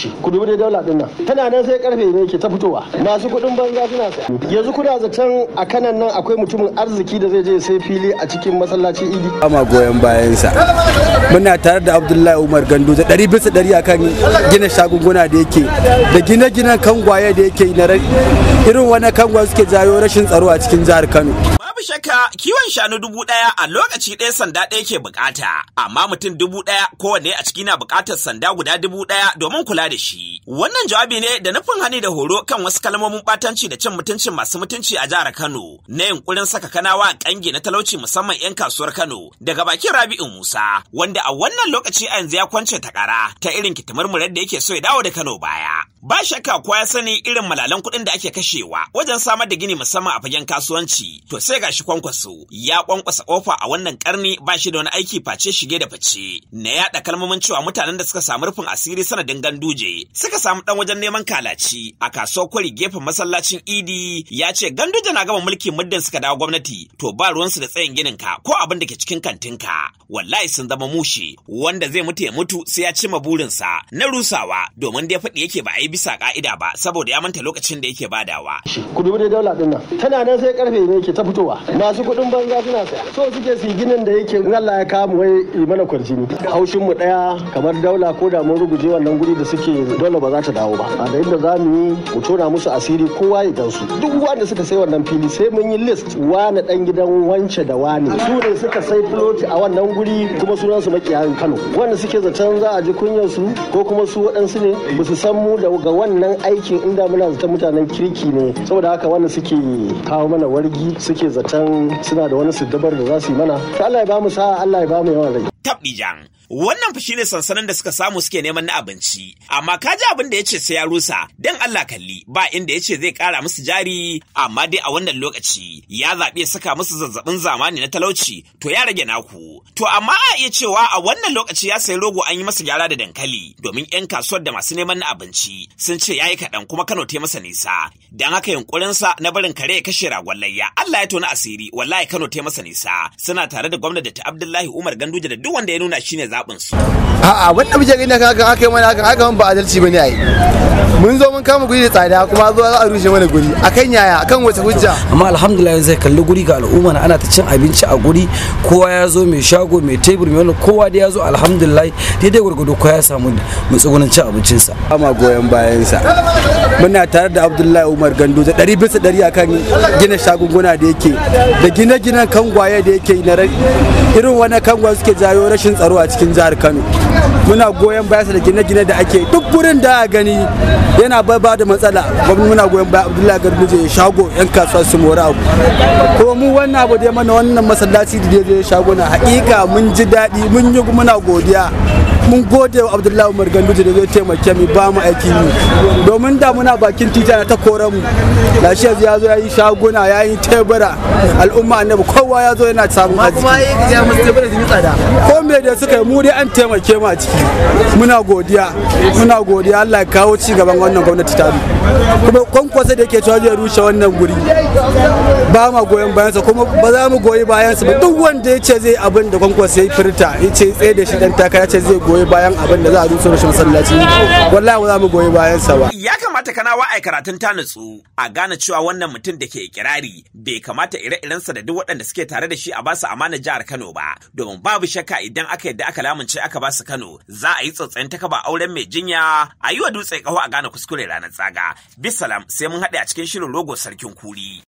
shi. Ku dubi dai daula din nan. Tana nan sai karfe ne ke ta fitowa. Masu kuɗin banza suna saya. Yanzu kuna zaton a kanan nan akwai mutumin arziki da zai je sai fili a cikin masallacin Idi. Ama goyon bayansa. Muna tare da Abdullahi Umar Ganduje 100% akan gina shagunguna da yake da gine-ginen kangwaye da yake na irin wani kangwaye suke jawo rashin tsaro a cikin jihar Kano. Babu shakka kiwon shanu 1000 a lokaci ɗaya sanda ɗaya ke bukata, amma mutum 1000 kowanne a ciki na bukatar sanda guda 1000 domin kula da shi. Wannan jawabi ne da nufin hani da horo kan wasu kalmomin batanci da cin mutuncin masu mutunci a jihar Kano na yunkurin saka Kanawa a kange na talauci musamman 'yan kasuwar Kano daga bakin Rabi'u Musa, wanda a wannan lokaci a yanzu ya kwance takara ta irin kitimurmurar da yake so ya dawo da Kano baya. Ba shakka kowa ya sani irin malalan kuɗin da ake kashewa wajen samar da gini musamman a fagen kasuwanci. To sai gashi Kwankwaso ya kwankwasa kofa a wannan karni ba shi da wani aiki face shige da fice na yada kalmomin cewa mutanen da suka samu rufin asiri sanadin Ganduje suka samu dan wajen neman kalaci a kasuwar Kwari gefen masallacin Idi. Ya ce Ganduje na gama mulki muddin suka dawo gwamnati to ba ruwansu da tsayin ginin ka ko abin da ke cikin kantinka. Wallahi sun zama mushe, wanda zai mutu ya mutu sai ya cimma burinsa na rusawa, domin dai faɗi yake ba a yi bisa ka'ida ba saboda ya manta lokacin da yake badawa. Ku dubi dai daula din nan. Tana nan sai karfe ne ke ta fitowa. Masu kuɗin banza suna saya. So suke su ginin da yake in Allah ya kamu wai mana kwarjini. Haushin mu daya kamar daula ko da mun ruguje wannan guri da suke dole ba za ta dawo ba. A da inda za mu yi mu tona musu asiri kowa ya gansu. Duk wanda suka sai wannan fili sai mun yi list wani dan gidan wance da wani. Su ne suka sai filoti a wannan guri kuma sunan su makiyayin Kano. Wanda suke zaton za a ji kunyar su ko kuma su waɗansu ne ba su san mu da ga wannan aikin inda muna zaton mutanen kirki ne. Saboda haka wanda suke kawo mana wargi suke zaton suna da wani siddabar da za su yi mana. Allah ya ba mu sa'a, Allah ya ba mu yawan rai. Tabdijan. Wannan fa shine sansanin da suka samu suke neman na abinci, amma ka ji abin da yace sai ya rusa, dan Allah kalli ba inda yace zai kara musu jari, amma dai a wannan lokaci ya zabe saka musu zazzabin zamani na talauci, to ya rage naku. To amma a iya cewa a wannan lokaci ya sayi rogo an yi masa gyara da dankali, domin 'yan kasuwar da masu neman na abinci sun ce yayi kaɗan kuma Kano ta masa nisa. Dan haka yunkurinsa na barin kare ya kashe ragon layya, Allah ya tona asiri, wallahi Kano ta masa nisa. Suna tare da gwamnati ta Abdullahi Umar Ganduje da duk wanda ya nuna shine zaɓin su. A'a wannan muke gani haka aka yi mana haka ba adalci bane ai. Mun zo mun kama guri da tsada kuma zo za a rushe mana guri. Akan yaya? Akan wace hujja? Amma alhamdulillah zai kalli guri ga al'umma na ana ta cin abinci a guri, kowa ya zo mai shago mai tebur mai wannan kowa da ya zo alhamdulillah daidai gurgudu kowa ya samu mai tsugunin cin abincinsa. Ama goyon bayansa. Muna tare da Abdullahi Umar Ganduje 100% akan gina shagunguna da yake da gine-ginen kangwaye da yake na irin wani kangwaye suke jawo rashin tsaro a cikin jihar Kano. Muna goyon bayansa da gine-gine da ake duk gurin da a gani yana ba da matsala. Gwamnati muna goyon bayan Abdullahi Ganduje ya shago 'yan kasuwa su mora abu. Kuma mu wannan abu da mana wannan masallaci da zai shaguna hakika mun ji daɗi, mun yi muna godiya. Mun gode wa Abdullahi Umar Ganduje da zai taimake mu ba mu aiki mu, domin da muna bakin titana ta koran mu gashi yanzu ya zo ya yi shaguna ya yi tebura, al'umma annabi kowa ya zo yana samun arziki kuma ya musu tebura sun yi tsada ko me da suka yi mu dai an taimake mu a ciki. Muna godiya Allah ya kawo ci gaban wannan gwamnati ta kuma Kwankwaso da yake cewa zai rushe wannan guri ba ma goyon bayansa kuma ba za mu goyi bayansa ba. Duk wanda ya ce zai abin da Kwankwaso ya furta ya ce tsaye da shi dan takara ce zai goyi bayan abin da za a rusa rashin masallaci, wallahi ba za mu goyi bayan sa ba. Ya kamata Kanawa ai karatun ta nutsu a gane cewa wannan mutum da ke ikirari bai kamata ire-irensa da duk waɗanda suke tare da shi a basu amanar jihar Kano ba, domin babu shakka idan aka yadda aka lamunce aka basu Kano za a yi tsotsayin takaba auren mai jinya a yi wa dutse kaho a gane kuskure ranar tsaga. Bisalam sai mun haɗe a cikin shirin rogo sarkin kuri.